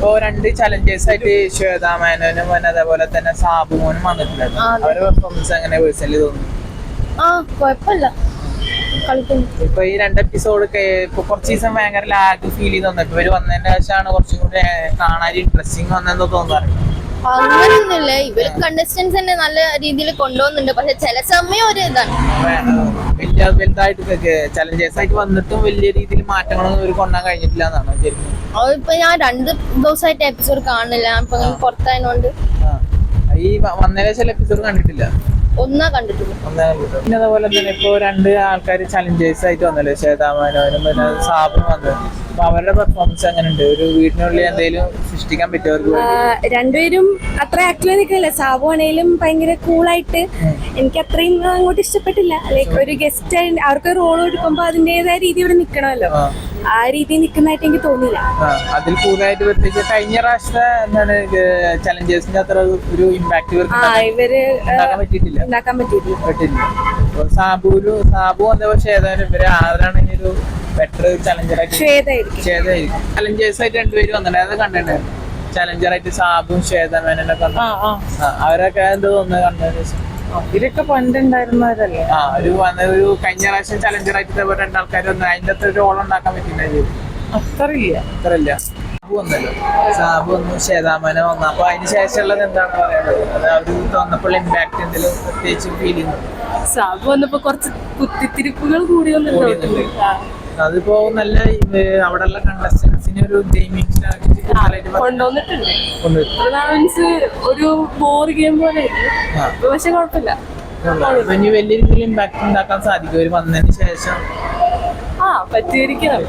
ഇപ്പൊ 2 ചലഞ്ചേഴ്സ് ആയിട്ട് ശ്വേതാ മേനോനും അതേപോലെ തന്നെ സാബുമോനും വന്നിട്ടുണ്ടായിരുന്നു. അവരുടെ പെർഫോമൻസ് എങ്ങനെ പേഴ്സണലി തോന്നുന്നു? കുഴപ്പമില്ല, കളിക്കുന്നു. ഇപ്പൊ ഈ 2 എപ്പിസോഡ് ഇപ്പൊ കുറച്ച് ദിവസം ഭയങ്കര ലാഗ് ഫീൽ ചെയ്ത് വന്നിട്ട് ഇവര് വന്നതിന്റെ ശേഷമാണ് കുറച്ചും കൂടി കാണാൻ ഇൻട്രസ്റ്റിംഗ് വന്നെന്ന് തോന്നാറുണ്ട്. അങ്ങനെയൊന്നുമില്ല, ഇവര് കണ്ടസ്റ്റൻസ് തന്നെ നല്ല രീതിയിൽ കൊണ്ടുപോകുന്നുണ്ട്. പക്ഷെ ചില സമയം ഒരു ഇതാണ് വലുതായിട്ട് ചലഞ്ചേഴ്സ് ആയിട്ട് വന്നിട്ടും വലിയ രീതിയിൽ മാറ്റങ്ങളൊന്നും ഇവർ കൊണ്ടുപോകാൻ കഴിഞ്ഞിട്ടില്ല എന്നാണ് വിചാരിക്കുന്നത്. ഇപ്പൊ ഞാൻ 2 ദിവസമായിട്ട് എപ്പിസോഡ് കാണുന്നില്ല, ഇപ്പൊ പുറത്തായതുകൊണ്ട്. ഈ വന്നതിന് ചില എപ്പിസോഡ് കണ്ടിട്ടില്ല, ഒന്നാ കണ്ടിട്ടുള്ളൂ. പിന്നെ അതുപോലെ തന്നെ ഇപ്പൊ 2 ആൾക്കാർ ചലഞ്ചേഴ്സ് ആയിട്ട് വന്നല്ലോ, ശ്വേതാ മേനോനും പിന്നെ സാബും വന്നത്. അപ്പൊ അവരുടെ പെർഫോമൻസ് എങ്ങനെയുണ്ട്? ഒരു വീടിനുള്ളിൽ എന്തെങ്കിലും സൃഷ്ടിക്കാൻ പറ്റുമോ? രണ്ടുപേരും അത്ര ആക്റ്റീവ് നിൽക്കില്ല. സാബു ആണെങ്കിലും ഭയങ്കര കൂളായിട്ട്, എനിക്ക് അത്രയും അങ്ങോട്ട് ഇഷ്ടപ്പെട്ടില്ല. ലൈക്ക് ഒരു ഗസ്റ്റ് അവർക്ക് റോൾ കൊടുക്കുമ്പോ അതിന്റേതായ രീതി ഇവിടെ നിക്കണമല്ലോ, ആ രീതി നിൽക്കുന്നതായിട്ട് എനിക്ക് തോന്നിയില്ല. അതിൽ കൂടുതലായിട്ട് പ്രത്യേകിച്ച് കഴിഞ്ഞ പ്രാവശ്യത്തെ എന്താണ് ചലഞ്ചേഴ്സിന്റെ അത്ര ഒരു ഇമ്പാക്ട് ഇവര് ഉണ്ടാക്കാൻ പറ്റിയിട്ടില്ല. സാബു അതേപോലെ ശ്വേതാനും ഇവര് ആരാണെങ്കിൽ ഒരു ബെറ്റർ ചലഞ്ചറായിട്ട് ചലഞ്ചേഴ്സ് ആയിട്ട് 2 പേര് വന്നിട്ടുണ്ട്. അത് കണ്ടിട്ടുണ്ടായിരുന്നു. ചലഞ്ചറായിട്ട് സാബും ശ്വേതാ മേനോനൊക്കെ അവരൊക്കെ എന്ത് തോന്നുന്നു കണ്ടതിന് ശേഷം? ഇവരൊക്കെ പണ്ടുണ്ടായിരുന്നവരല്ലേ? ഒരു കഴിഞ്ഞ പ്രാവശ്യം ചലഞ്ചറായിട്ട് 2 ആൾക്കാർ വന്നു. അതിന്റെ അത്ര റോൾ ഉണ്ടാക്കാൻ പറ്റില്ല. അത്രയില്ല. സാബു വന്നു, ശ്വേതാ മേനോൻ വന്നു. അപ്പൊ അതിന് ശേഷമുള്ളത് എന്താണ് പറയുന്നത്? അത് അവര് വന്നപ്പോൾ ഇമ്പാക്ട് എന്തെങ്കിലും പ്രത്യേകിച്ച് ഫീൽ ചെയ്യുന്നു? സാബു വന്നപ്പോ കുറച്ച് കുത്തിത്തിരിപ്പുകൾ കൂടി വന്നിട്ടുണ്ട്. അതിപ്പോ നല്ല അവിടെയുള്ള കണ്ടസ്റ്റൻസിന് ഒരു ഗെയിമിംഗ് കൊണ്ടുവന്നിട്ടുണ്ട്. ഒരു ബോർ ഗെയിം പോലെ, പക്ഷെ കുഴപ്പമില്ല. ഇനി വലിയ രീതിയിൽ ഇമ്പാക്ട് ഉണ്ടാക്കാൻ സാധിക്കും ഒരു വന്നതിന് ശേഷം. പറ്റിയിരിക്കണം.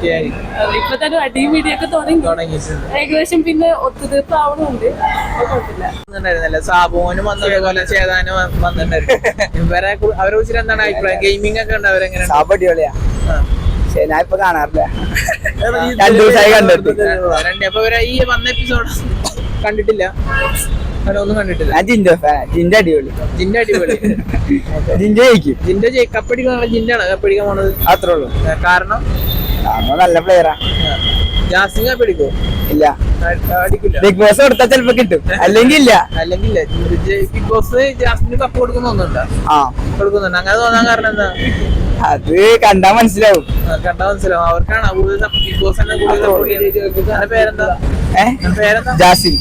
ഇപ്പൊ തന്നെ അടിയും പിടിയൊക്കെ തുടങ്ങിയിട്ടുണ്ട് ഏകദേശം. പിന്നെ ഒത്തുതീർപ്പ് ആവണുണ്ട്, കുഴപ്പമില്ല. സാബുവിനും വന്നതുപോലെ ചേതാനും വന്നിട്ടുണ്ടായിരുന്നു. ഇവരെ അവരെ കുറിച്ച് എന്താണ് അഭിപ്രായം? ഗെയിമിംഗ് ഒക്കെ ഉണ്ട് അവരെങ്ങനെ? സാബ് അടിപൊളിയാ, ഞാൻ ഇപ്പൊ കാണാറില്ല, 2 ദിവസമായി കണ്ടിട്ട്. അപ്പൊ ഇവരെ ഈ വന്ന എപ്പിസോഡ് കണ്ടിട്ടില്ല, ഒന്നും കണ്ടിട്ടില്ല. ജിന്റെ അടിപൊളി ജിന്റെ കപ്പടിക്കാൻ ജിന്റാണ് കപ്പടിക്കാൻ പോണത്. അത്രേ ഉള്ളൂ. കാരണം നല്ല പ്ലെയറാ. ജാസിം കപ്പടിക്കോ? ഇല്ല, അടിക്കില്ല. ബിഗ് ബോസ് കൊടുത്താൽ ചിലപ്പോ കിട്ടും, അല്ലെങ്കിൽ ഇല്ല. ബിഗ് ബോസ് ജാസ്മിന് കപ്പ് കൊടുക്കുന്നുണ്ടോ? കൊടുക്കുന്നുണ്ട്. അങ്ങനെ തോന്നാൻ കാരണം എന്താ? അത് കണ്ടാ മനസ്സിലാവും. അവർക്കാണ് കൂടുതൽ ബിഗ് ബോസ് തന്നെ കൂടുതൽ. പേരെന്താ? ജാസിം.